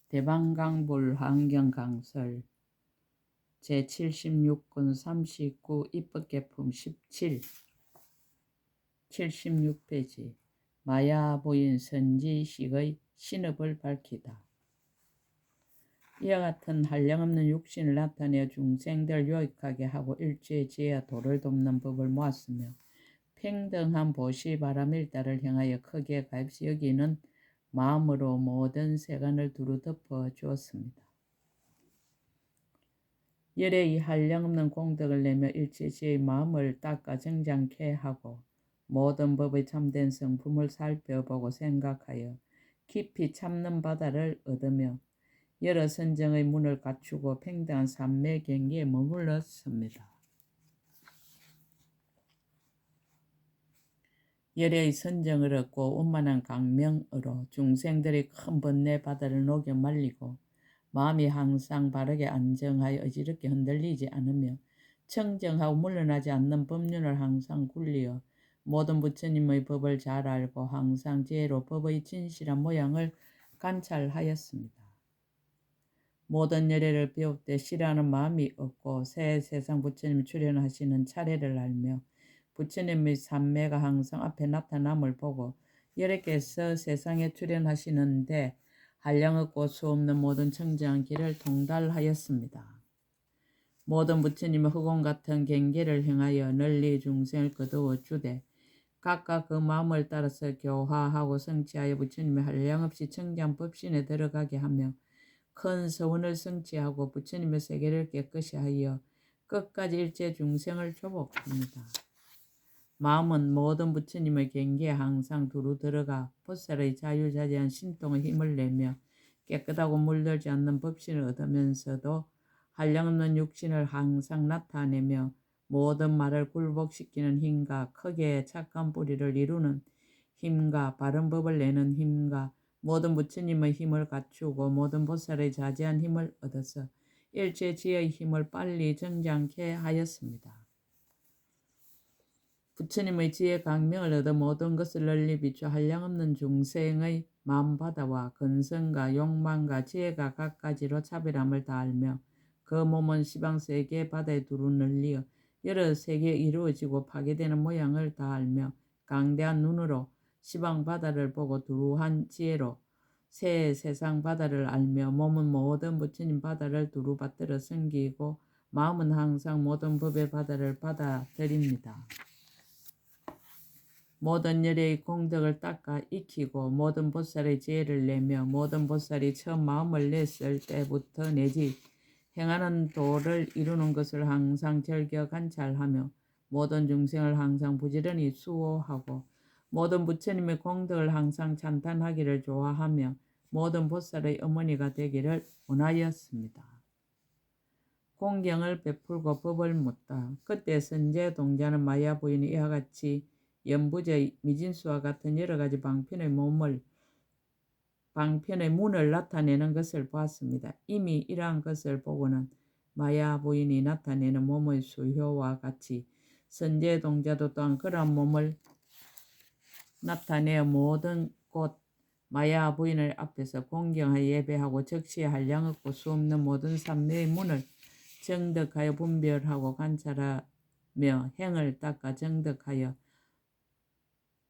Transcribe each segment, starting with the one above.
대방강불 환경강설 제76권 39 입법개품 17 76페이지 마야부인 선지식의 신업을 밝히다. 이와 같은 한량없는 육신을 나타내어 중생들을 유익하게 하고 일체의 지혜와 도를 돕는 법을 모았으며 평등한 보시 바람일다를 향하여 크게 가입시 여기는 마음으로 모든 세간을 두루 덮어 주었습니다. 열의 이 한량없는 공덕을 내며 일체 지혜의 마음을 닦아 정장케 하고 모든 법의 참된 성품을 살펴보고 생각하여 깊이 참는 바다를 얻으며 여러 선정의 문을 갖추고 평등한 삼매 경계에 머물렀습니다. 열의 선정을 얻고 원만한 강명으로 중생들의 큰 번뇌 바다를 녹여 말리고 마음이 항상 바르게 안정하여 어지럽게 흔들리지 않으며 청정하고 물러나지 않는 법륜을 항상 굴리어 모든 부처님의 법을 잘 알고 항상 지혜로 법의 진실한 모양을 관찰하였습니다. 모든 열애를 배울 때 싫어하는 마음이 없고 새 세상 부처님이 출현하시는 차례를 알며 부처님의 삼매가 항상 앞에 나타남을 보고 열애께서 세상에 출현하시는데 한량없고 수없는 모든 청정한 길을 통달하였습니다. 모든 부처님의 흑원 같은 경계를 행하여 널리 중생을 거두어 주되 각각 그 마음을 따라서 교화하고 성취하여 부처님의 한량없이 청정한 법신에 들어가게 하며 큰 서원을 성취하고 부처님의 세계를 깨끗이 하여 끝까지 일체 중생을 조복합니다. 마음은 모든 부처님의 경계에 항상 두루 들어가 보살의 자유자재한 신통의 힘을 내며 깨끗하고 물들지 않는 법신을 얻으면서도 한량없는 육신을 항상 나타내며 모든 말을 굴복시키는 힘과 크게 착한 뿌리를 이루는 힘과 바른 법을 내는 힘과 모든 부처님의 힘을 갖추고 모든 보살의 자재한 힘을 얻어서 일체 지혜의 힘을 빨리 정장케 하였습니다. 부처님의 지혜 강명을 얻어 모든 것을 널리 비추 한량없는 중생의 마음바다와 근성과 욕망과 지혜가 각가지로 차별함을 다 알며 그 몸은 시방세계 바다에 두루 널리어 여러 세계에 이루어지고 파괴되는 모양을 다 알며 강대한 눈으로 시방 바다를 보고 두루한 지혜로 새 세상 바다를 알며 몸은 모든 부처님 바다를 두루 받들어 섬기고 마음은 항상 모든 법의 바다를 받아들입니다. 모든 열애의 공덕을 닦아 익히고 모든 보살의 지혜를 내며 모든 보살이 처음 마음을 냈을 때부터 내지 행하는 도를 이루는 것을 항상 즐겨 관찰하며 모든 중생을 항상 부지런히 수호하고 모든 부처님의 공덕을 항상 찬탄하기를 좋아하며 모든 보살의 어머니가 되기를 원하였습니다. 공경을 베풀고 법을 묻다. 그때 선제 동자는 마야 부인이 이와 같이 연부제 미진수와 같은 여러 가지 방편의 문을 나타내는 것을 보았습니다. 이미 이러한 것을 보고는 마야 부인이 나타내는 몸의 수효와 같이 선제 동자도 또한 그러한 몸을 나타내어 모든 곳 마야 부인을 앞에서 공경하여 예배하고 적시에 한량없고 수없는 모든 삼매의 문을 정덕하여 분별하고 관찰하며 행을 닦아 정덕하여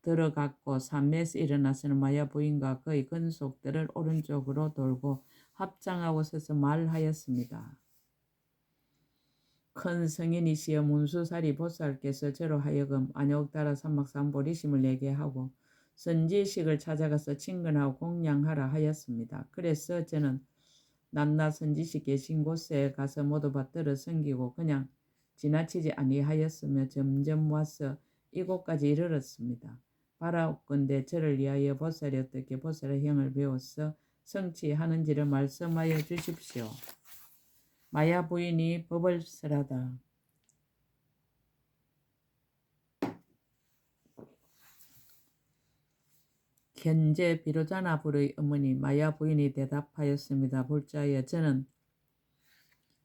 들어갔고 삼매에서 일어나서는 마야 부인과 그의 근속들을 오른쪽으로 돌고 합장하고 서서 말하였습니다. 큰 성인이시여 문수사리 보살께서 저로 하여금 안욕따라 삼막삼보리심을 내게 하고 선지식을 찾아가서 친근하고 공양하라 하였습니다. 그래서 저는 낱낱 선지식 계신 곳에 가서 모두 받들어 섬기고 그냥 지나치지 아니하였으며 점점 와서 이곳까지 이르렀습니다. 바라옵건대 저를 위하여 보살이 어떻게 보살의 행을 배워서 성취하는지를 말씀하여 주십시오. 마야 부인이 법을 설하다. 현재 비로자나 불의 어머니 마야 부인이 대답하였습니다. 불자여 저는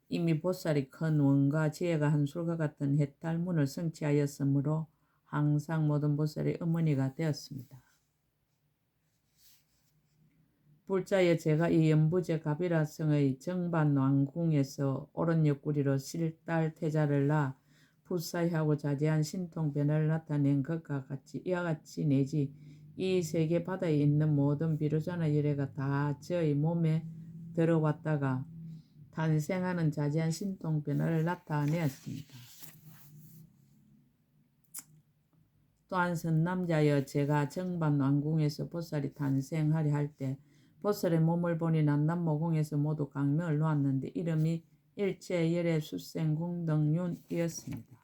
이미 보살이 큰 원과 지혜가 한술과 같은 해탈문을 성취하였으므로 항상 모든 보살의 어머니가 되었습니다. 불자여 제가 이 연부제 가비라성의 정반왕궁에서 오른 옆구리로 실달태자를 낳아 풋사이하고 자제한 신통 변화를 나타낸 것과 같이 이와 같이 내지 이 세계 바다에 있는 모든 비로자나 열애가 다 저의 몸에 들어왔다가 탄생하는 자제한 신통 변화를 나타내었습니다. 또한 선남자여 제가 정반왕궁에서 보살이 탄생하려 할 때 보살의 몸을 보니 난남모공에서 모두 강명을 놓았는데 이름이 일체 열애 수생 공덕윤이었습니다.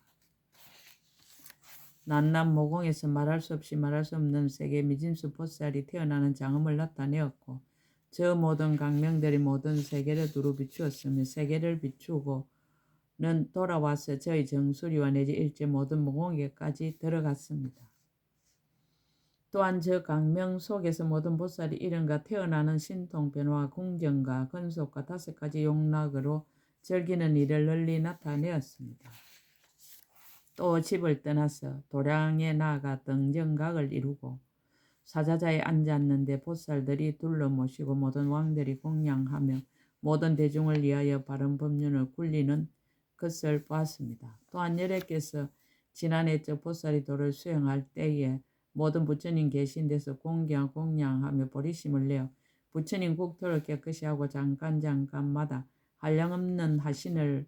난남모공에서 말할 수 없이 말할 수 없는 세계 미진수 보살이 태어나는 장엄을 나타내었고 저 모든 강명들이 모든 세계를 두루 비추었으며 세계를 비추고는 돌아와서 저희 정수리와 내지 일체 모든 모공에까지 들어갔습니다. 또한 저 강명 속에서 모든 보살이 이른과 태어나는 신통 변화와 궁정과 건속과 5가지 용락으로 즐기는 일을 널리 나타내었습니다. 또 집을 떠나서 도량에 나아가 등정각을 이루고 사자자에 앉았는데 보살들이 둘러 모시고 모든 왕들이 공양하며 모든 대중을 위하여 바른 법륜을 굴리는 것을 보았습니다. 또한 열애께서 지난해 저 보살이 도를 수행할 때에 모든 부처님 계신 데서 공양하며 보리심을 내어 부처님 국토를 깨끗이 하고 잠깐마다 한량없는 하신을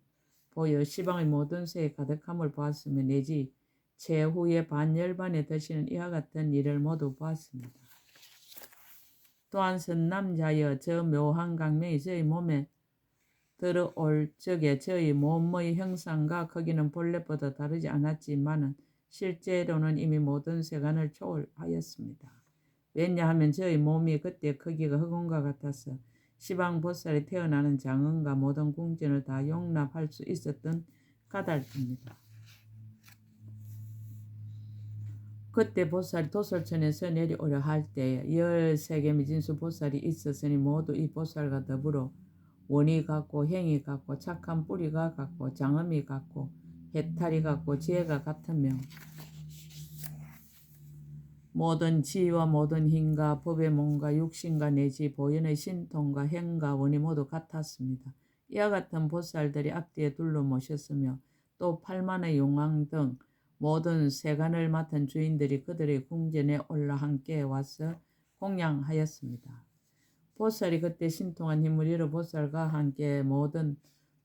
보여 시방의 모든 세에 가득함을 보았으며 내지 최후의 반열반에 드시는 이와 같은 일을 모두 보았습니다. 또한 선남자여 저 묘한 강명이 저희 몸에 들어올 적에 저희 몸의 형상과 크기는 본래보다 다르지 않았지만은 실제로는 이미 모든 세간을 초월하였습니다. 왜냐하면 저희 몸이 그때 크기가 흑원과 같아서 시방보살이 태어나는 장엄과 모든 궁전을 다 용납할 수 있었던 까닭입니다. 그때 보살이 도솔천에서 내려오려 할 때에 13개 미진수 보살이 있었으니 모두 이 보살과 더불어 원이 같고 행이 같고 착한 뿌리가 같고 장엄이 같고 해탈이 같고 지혜가 같으며 모든 지위와 모든 힘과 법의 몸과 육신과 내지 보현의 신통과 행과 원이 모두 같았습니다. 이와 같은 보살들이 앞뒤에 둘러 모셨으며 또 8만의 용왕 등 모든 세간을 맡은 주인들이 그들의 궁전에 올라 함께 와서 공양하였습니다. 보살이 그때 신통한 힘을 잃어 보살과 함께 모든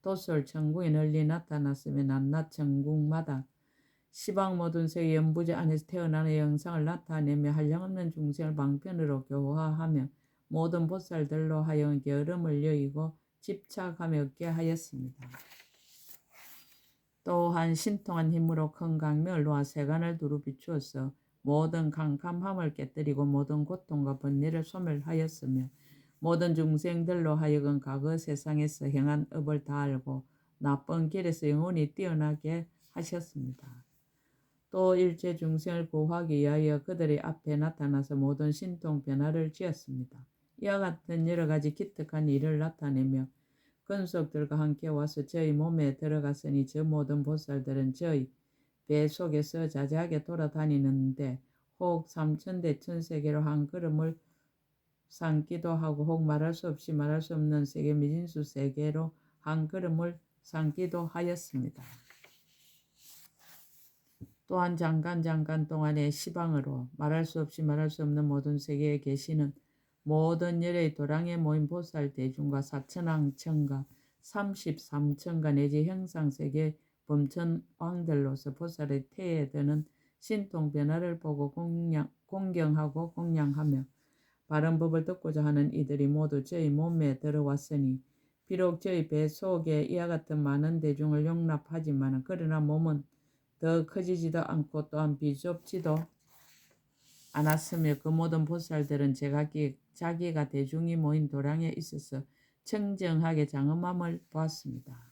도솔 천궁에 널리 나타났으며 낮낮 천궁마다 시방 모든 세계 연부제 안에서 태어나는 영상을 나타내며 한량없는 중생을 방편으로 교화하며 모든 보살들로 하여 게으름을 여의고 집착함에 얻게 하였습니다. 또한 신통한 힘으로 큰 강명을 놓아 세간을 두루 비추어서 모든 캄캄함을 깨뜨리고 모든 고통과 번뇌를 소멸하였으며 모든 중생들로 하여금 과거 세상에서 행한 업을 다 알고 나쁜 길에서 영원히 뛰어나게 하셨습니다. 또 일체 중생을 구하기 위하여 그들의 앞에 나타나서 모든 신통 변화를 지었습니다. 이와 같은 여러 가지 기특한 일을 나타내며 근속들과 함께 와서 저희 몸에 들어갔으니 저 모든 보살들은 저희 배 속에서 자세하게 돌아다니는데 혹 삼천대 천세계로 한 걸음을 삼기도 하고 혹 말할 수 없이 말할 수 없는 세계 미진수 세계로 한 걸음을 삼기도 하였습니다. 또한 잠깐 동안의 시방으로 말할 수 없이 말할 수 없는 모든 세계에 계시는 모든 열의 도량에 모인 보살 대중과 사천왕천과 33천가 내지 형상세계 범천 왕들로서 보살의 태에 드는 신통 변화를 보고 공경하고 공양하며 바른 법을 듣고자 하는 이들이 모두 저희 몸에 들어왔으니 비록 저희 배 속에 이와 같은 많은 대중을 용납하지만 그러나 몸은 더 커지지도 않고 또한 비좁지도 않았으며 그 모든 보살들은 자기가 대중이 모인 도량에 있어서 청정하게 장엄함을 보았습니다.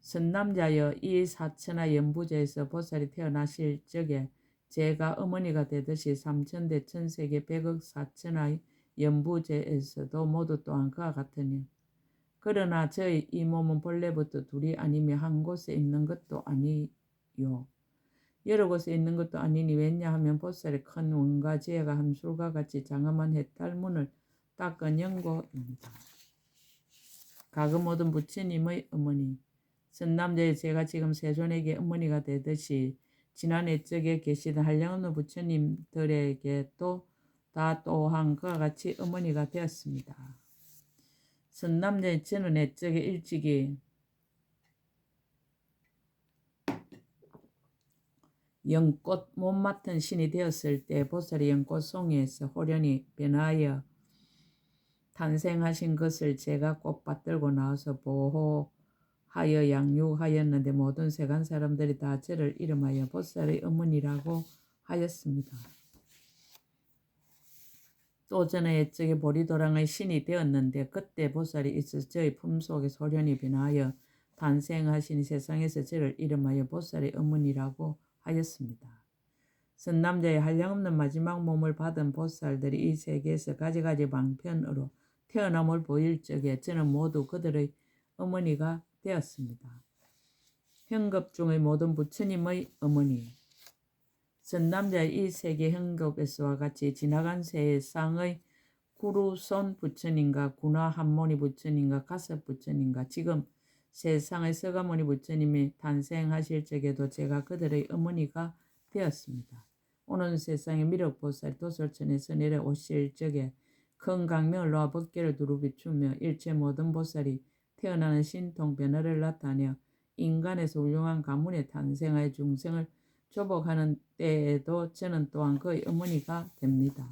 선남자여 이 사천하 연부제에서 보살이 태어나실 적에 제가 어머니가 되듯이 삼천대 천세계 백억 사천하의 연부제에서도 모두 또한 그와 같으니 그러나 저희 이 몸은 본래부터 둘이 아니며 한 곳에 있는 것도 아니요. 여러 곳에 있는 것도 아니니 왜냐하면 보살이 큰 원과 지혜가 함술과 같이 장엄한 해탈문을 닦은 연고입니다. 가금 모든 부처님의 어머니 선남자의 제가 지금 세존에게 어머니가 되듯이 지난 옛적에 계시던 한량없는 부처님들에게도 다 또한 그와 같이 어머니가 되었습니다. 선남자의 저는 옛적에 일찍이 연꽃 못 맡은 신이 되었을 때 보살이 연꽃송이에서 호련히 변하여 탄생하신 것을 제가 꼭 받들고 나와서 보호하여 양육하였는데 모든 세간 사람들이 다 저를 이름하여 보살의 어머니라고 하였습니다. 또 저는 옛적에 보리도랑의 신이 되었는데 그때 보살이 있어서 저의 품속에서 호련히 변하여 탄생하신 세상에서 저를 이름하여 보살의 어머니라고 하였습니다. 선남자의 한량없는 마지막 몸을 받은 보살들이 이 세계에서 가지가지 방편으로 태어남을 보일 적에 저는 모두 그들의 어머니가 되었습니다. 현급 중의 모든 부처님의 어머니 선남자의 이 세계 현급에서와 같이 지나간 세상의 구루손 부처님과 구나 한모니 부처님과 가섭 부처님과 지금 세상의 서가모니 부처님이 탄생하실 적에도 제가 그들의 어머니가 되었습니다. 오는 세상에 미륵보살 도솔천에서 내려오실 적에 큰 강명을 놓아 법계를 두루 비추며 일체 모든 보살이 태어나는 신통 변화를 나타내어 인간에서 훌륭한 가문에 탄생하여 중생을 조복하는 때에도 저는 또한 그의 어머니가 됩니다.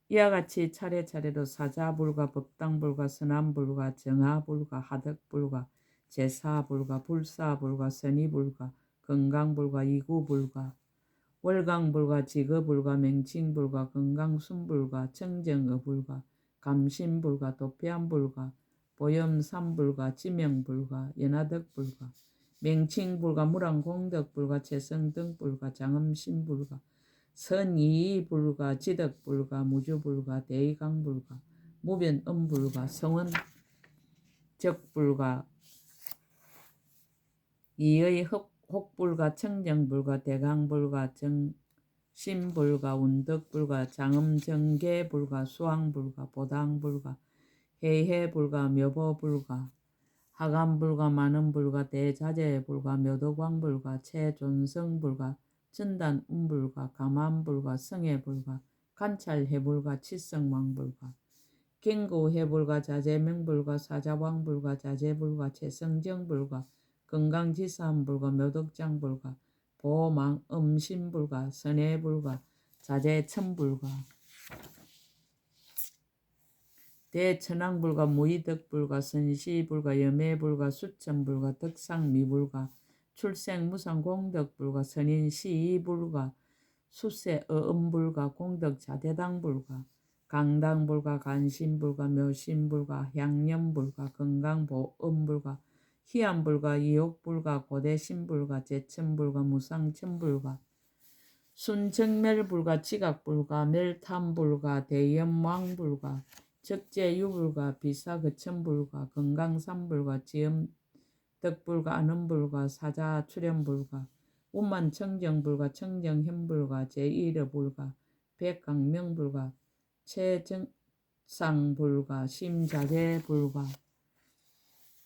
이와 같이 차례차례로 사자불가, 법당불가, 선암불가, 정화불가, 하덕불가, 제사불가, 불사불가, 선의불가, 건강불가, 이구불가, 월강불가, 지거불가, 맹칭불가, 건강순불가, 청정어불가, 감신불가, 도피암불가, 보염삼불가, 지명불가, 연화덕불가, 맹칭불가, 무랑공덕불가, 채성등불가, 장엄신불가, 선이불가, 지덕불가, 무주불가, 대의강불가, 무변엄불가, 성원적불가, 이의 혹불가, 청정불가, 대강불가, 정신불가, 운덕불가, 장엄정계불가, 수왕불가, 보당불가, 해해불가, 묘보불가, 하감불가, 만음불가, 대자재불가, 묘도광불가, 최존성불가, 전단운불가, 가만불가, 성해불가, 관찰해불가, 치성왕불가, 경고해불가, 자재명불가, 사자왕불가, 자재불가, 최성정불가, 건강지사함불가, 묘덕장불가, 보망음신불가, 선해불가, 자재천불가, 대천왕불가, 무의덕불가, 선시불가, 여매불가, 수천불가, 덕상미불가, 출생무상공덕불가, 선인시불가, 수세어음불가, 공덕자대당불가, 강당불가, 간신불가, 묘신불가, 향념불가, 건강보음불가, 희암불가, 이옥불가, 고대신불가, 제천불가, 무상천불가, 순정멸불가, 지각불가, 멸탐불가, 대염왕불가, 적재유불가, 비사거천불가, 건강삼불가, 지음덕불가, 아는불가, 사자출현불가, 운만청정불가, 청정현불가, 제1어불가, 백강명불가, 최정상불가, 심자재불가,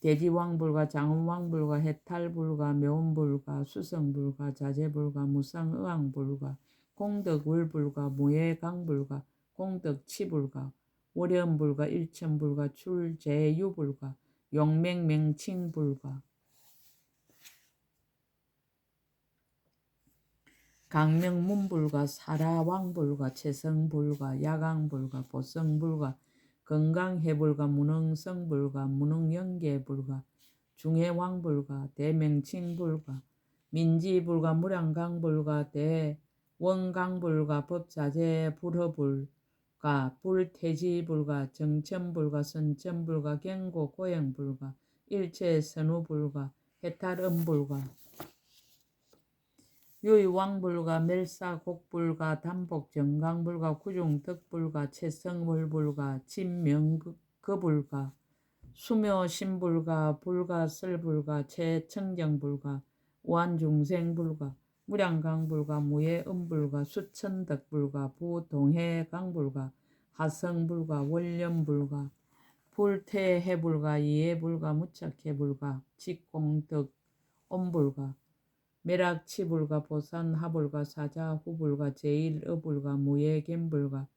대지왕불가, 장엄왕불가, 해탈불가, 묘음불가, 수성불가, 자재불가, 무상의왕불가, 공덕월불가, 무예강불가, 공덕치불가, 월염불가, 일천불가, 출제유불가, 용맹맹칭불가, 강명문불가, 사라왕불가, 채성불가, 야강불가, 보성불가, 건강해불가, 무능성불가, 무능연계불가, 중해왕불가, 대명칭불가, 민지불가, 무량강불가, 대원강불가, 법자재 불허불가, 불태지불가, 정천불가, 선천불가, 경고 고행불가, 일체선우불가, 해탈음불가, 유의왕불가, 멸사곡불가, 담복정강불가, 구중덕불가, 채성월불가, 진명거불가, 수묘 신불가 불가 설불가 최청정불가 우한중생불가 무량강불가 무예음불가 수천덕불가 부동해강불가 하성불가 원념불가 불태해불가 이해불가 무착해불가 직공덕 엄불가 매락치불가 보산하불가 사자후불가 제일어불가 무예견불가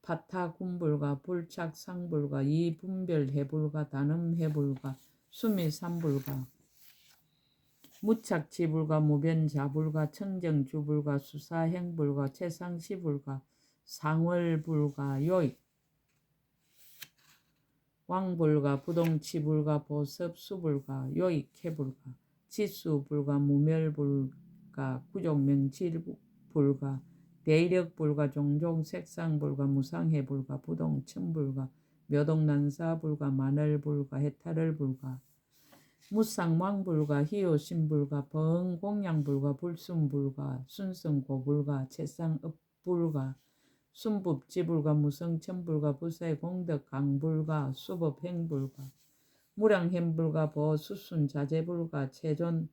파타군불가 불착상불가 이분별해불가 단음해불가 수미삼불가 무착지불가 무변자불가 청정주불가 수사행불가 최상시불가 상월불가 요익 왕불가 부동치불가 보섭수불가 요익해불가 지수불가 무멸불가 구족명질불가 대력불가 종종색상불가 무상해불가 부동천불가 묘동난사불가 마늘불가 해탈을불가 무상왕불가 희요신불가 번공양불가 불순불가 순성고불가 채상업불가 순법지불가 무성천불가 부세공덕강불가 수법행불가 무량행불가 보수순자재불가 체존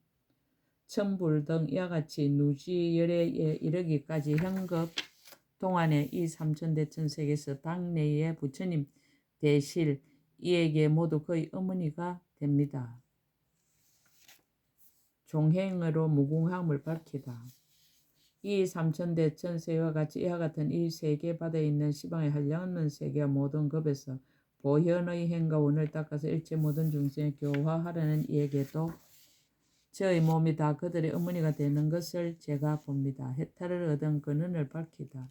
천불 등 이와 같이 누지열에 이르기까지 현급 동안에 이 삼천대천세계에서 당내의 부처님 대실 이에게 모두 그의 어머니가 됩니다. 종행으로 무궁함을 밝히다. 이 삼천대천세와 같이 이와 같은 이 세계바다에 있는 시방의 한량없는 세계와 모든 급에서 보현의 행과 원을 닦아서 일체 모든 중생을 교화하려는 이에게도 저의 몸이 다 그들의 어머니가 되는 것을 제가 봅니다. 해탈을 얻은 근원을 밝히다.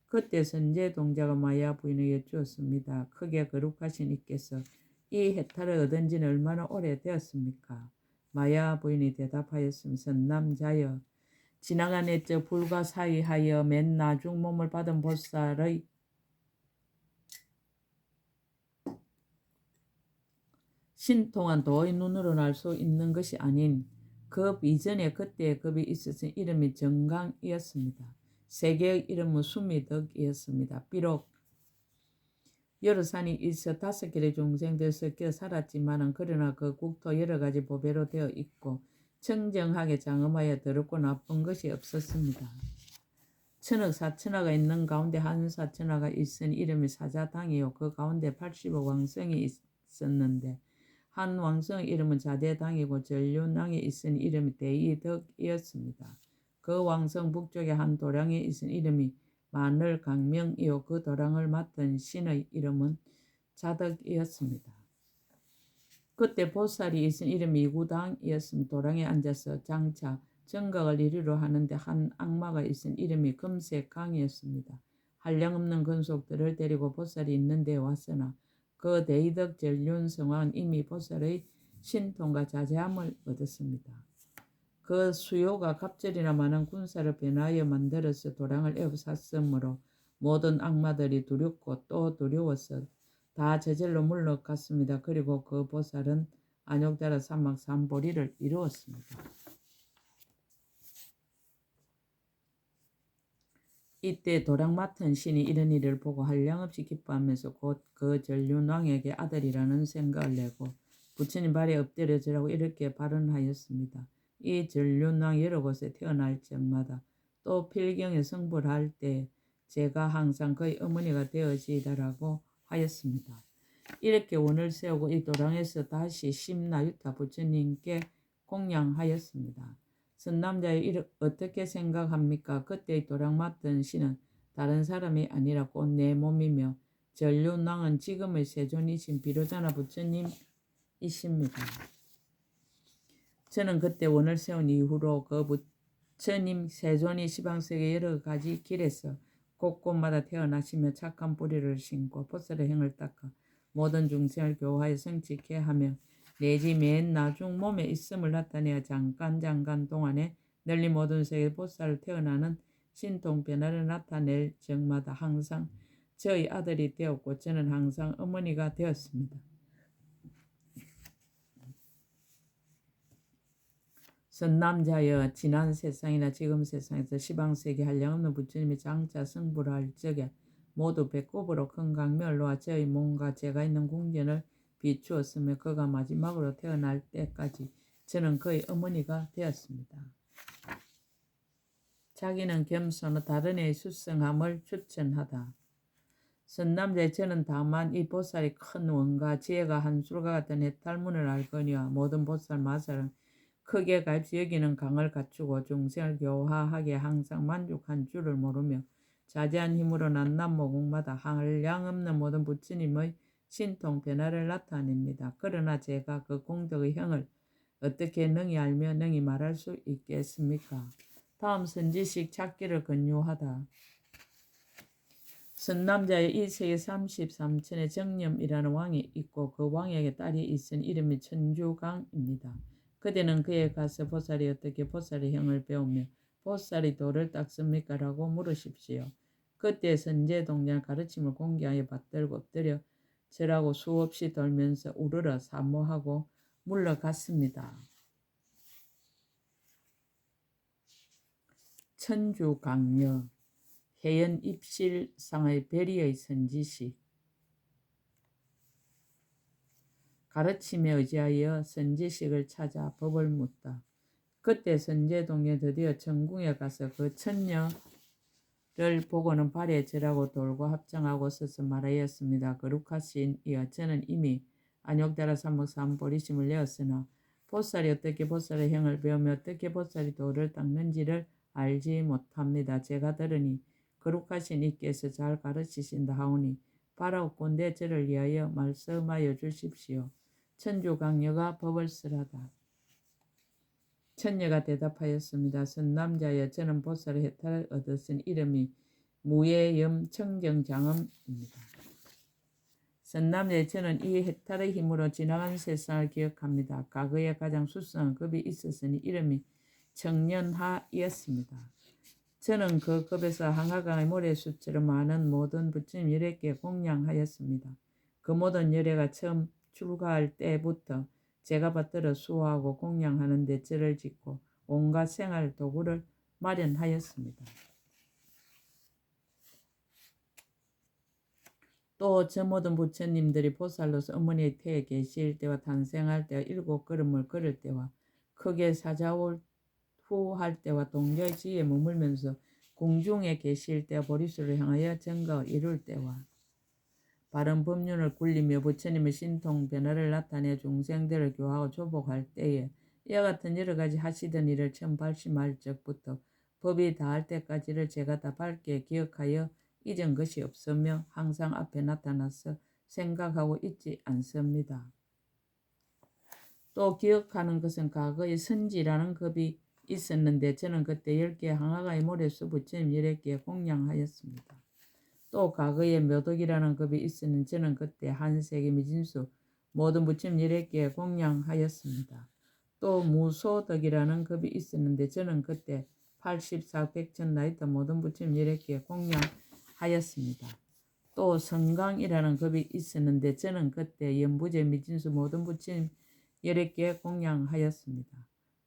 그때 선제 동자가 마야 부인에게 여쭈었습니다. 크게 거룩하신 이께서 이 해탈을 얻은 지는 얼마나 오래되었습니까? 마야 부인이 대답하였습니다. 선남자여, 지나간 애적 불과 사이하여 맨 나중 몸을 받은 보살의 신통한 도의 눈으로는 알 수 있는 것이 아닌 급 이전에 그때의 급이 있었으니 이름이 정강이었습니다. 세계의 이름은 수미덕이었습니다. 비록 여러 산이 있어 5길의 중생들 섞여 살았지만은 그러나 그 국토 여러 가지 보배로 되어 있고 청정하게 장엄하여 더럽고 나쁜 것이 없었습니다. 천억 사천하가 있는 가운데 한 사천하가 있으니 이름이 사자당이요 그 가운데 80억 왕성이 있었는데 한 왕성의 이름은 자대당이고 전륜왕에 있은 이름이 대이덕이었습니다. 그 왕성 북쪽에 한 도량에 있은 이름이 마늘강명이요 그 도량을 맡은 신의 이름은 자덕이었습니다. 그때 보살이 있은 이름이 이구당이었으며 도량에 앉아서 장차 정각을 이루려 하는데 한 악마가 있은 이름이 금색강이었습니다. 한량없는 근속들을 데리고 보살이 있는 데에 왔으나 그 대이덕 전륜성왕은 이미 보살의 신통과 자제함을 얻었습니다. 그 수요가 갑절이나 많은 군사를 변하여 만들어서 도량을 에워쌌으므로 모든 악마들이 두렵고 또 두려워서 다 저절로 물러갔습니다. 그리고 그 보살은 안욕다라 사막 삼보리를 이루었습니다. 이때 도량 맡은 신이 이런 일을 보고 한량없이 기뻐하면서 곧 그 전륜왕에게 아들이라는 생각을 내고 부처님 발에 엎드려지라고 이렇게 발언하였습니다. 이 전륜왕 여러 곳에 태어날 적마다 또 필경에 성불할 때 제가 항상 그의 어머니가 되어지이다라고 하였습니다. 이렇게 원을 세우고 이 도량에서 다시 심나유타 부처님께 공양하였습니다. 선남자여 어떻게 생각합니까? 그때의 도량 맡은 신은 다른 사람이 아니라 곧 내 몸이며 전륜왕은 지금의 세존이신 비로자나 부처님이십니다. 저는 그때 원을 세운 이후로 그 부처님 세존이 시방세계 여러 가지 길에서 곳곳마다 태어나시며 착한 뿌리를 심고 보살의 행을 닦아 모든 중생을 교화하여 성취케 하며 내지 맨 나중 몸에 있음을 나타내어 잠깐 동안에 널리 모든 세계 보살을 태어나는 신통 변화를 나타낼 적마다 항상 저의 아들이 되었고 저는 항상 어머니가 되었습니다. 선남자여, 지난 세상이나 지금 세상에서 시방세계 한량없는 부처님이 장차 성불할 적에 모두 배꼽으로 큰 강명을 놓아 저의 몸과 제가 있는 궁전을 비추었으며 그가 마지막으로 태어날 때까지 저는 그의 어머니가 되었습니다. 자기는 겸손하 다른 이의 수성함을 추천하다. 선남자의 저는 다만 이 보살이 큰 원과 지혜가 한술과 같은 해탈문을 알거니와 모든 보살 마살은 크게 가입시 여기는 강을 갖추고 중생을 교화하게 항상 만족한 줄을 모르며 자제한 힘으로 난남모국마다 한량없는 모든 부처님의 신통 변화를 나타냅니다. 그러나 제가 그 공덕의 형을 어떻게 능히 알며 능히 말할 수 있겠습니까? 다음 선지식 찾기를 권유하다. 선남자의 이 세계 33천의 정념이라는 왕이 있고 그 왕에게 딸이 있은 이름이 천주강입니다. 그대는 그에 가서 보살이 어떻게 보살의 형을 배우며 보살이 도를 닦습니까? 라고 물으십시오. 그때 선제동자는 가르침을 공개하여 받들고 엎드려 절하고 수없이 돌면서 우르르 사모하고 물러갔습니다. 천주강녀 해연 입실상의 베리의 선지식. 가르침에 의지하여 선지식을 찾아 법을 묻다. 그때 선제동에 드디어 천궁에 가서 그 천녀를 보고는 발에 절하고 돌고 합장하고 서서 말하였습니다. 거룩하신 이여, 저는 이미 안욕다라 삼목삼 보리심을 내었으나 보살이 어떻게 보살의 형을 배우며 어떻게 보살이 돌을 닦는지를 알지 못합니다. 제가 들으니 거룩하신 이께서 잘 가르치신다 하오니 바라옵건대 저를 위하여 말씀하여 주십시오. 천주강녀가 법을 쓰라다. 천녀가 대답하였습니다. 선남자여, 저는 보살의 해탈을 얻었은 이름이 무예염 청정장엄입니다. 선남자여, 저는 이 해탈의 힘으로 지나간 세상을 기억합니다. 과거에 가장 수상한 급이 있었으니 이름이 청년하였습니다. 저는 그 급에서 항아강의 모래수처럼 많은 모든 부처님 11개 공양하였습니다. 그 모든 열애가 처음 출가할 때부터 제가 받들어 수호하고 공양하는 데 절을 짓고 온갖 생활 도구를 마련하였습니다. 또 저 모든 부처님들이 보살로서 어머니의 태에 계실 때와 탄생할 때와 7걸음을 걸을 때와 크게 사자올 후할 때와 동저의 지에 머물면서 궁중에 계실 때와 보리수를 향하여 정거를 이룰 때와 바른 법륜을 굴리며 부처님의 신통 변화를 나타내 중생들을 교화하고 조복할 때에 이와 같은 여러 가지 하시던 일을 처음 발심할 적부터 법이 다할 때까지를 제가 다 밝게 기억하여 잊은 것이 없으며 항상 앞에 나타나서 생각하고 잊지 않습니다. 또 기억하는 것은 과거에 선지라는 급이 있었는데 저는 그때 10개 항아가의 모래수 부처님 11개 공양하였습니다. 또 과거에 묘덕이라는 급이 있었는데 저는 그때 한세계 미진수 모든 부처님 11개 공양하였습니다. 또 무소덕이라는 급이 있었는데 저는 그때 84백천 나이터 모든 부처님 11개 공양하였습니다. 또 성강이라는 급이 있었는데 저는 그때 연부제 미진수 모든 부처님 11개 공양하였습니다.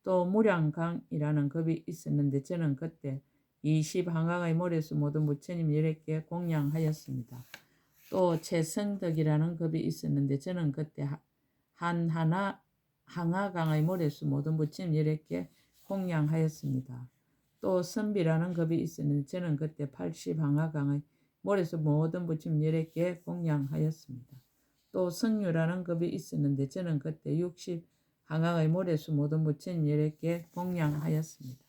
또 무량강이라는 급이 있었는데 저는 그때 20항아의 모래수 모든 부처님 11개 공양하였습니다. 또 최성덕이라는 급이 있었는데 저는 그때 항아강의 모래수 모든 부처님 11개 공양하였습니다. 또 선비라는 급이 있었는데 저는 그때 80항아강의 모래수 모든 부처님 11개 공양하였습니다. 또 성유라는 급이 있었는데 저는 그때 60항아의 모래수 모든 부처님 11개 공양하였습니다.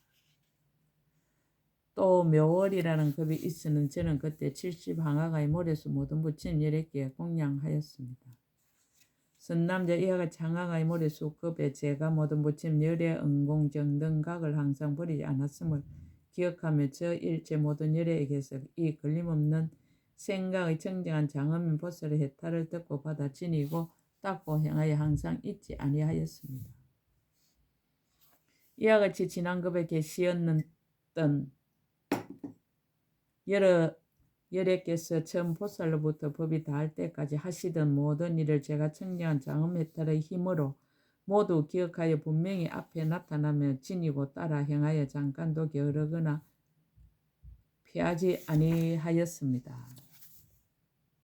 또 묘월이라는 급이 있었는데 저는 그때 70항아의 모래수 모든 부처님 11개 공양하였습니다. 선남자 이와 같이 항아의 모래수 급에 제가 모든 부처님 열애 응공정등각을 항상 버리지 않았음을 기억하며 저 일체 모든 열애에게서 이 걸림없는 생각의 청정한 장엄인 보살의 해탈을 듣고 받아 지니고 닦고 행하여 항상 잊지 아니하였습니다. 이와 같이 지난 급에 계시었던 여래께서 처음 보살로부터 법이 다할 때까지 하시던 모든 일을 제가 청정한 장엄 해탈의 힘으로 모두 기억하여 분명히 앞에 나타나며 지니고 따라 행하여 잠깐도 게으르거나 피하지 아니하였습니다.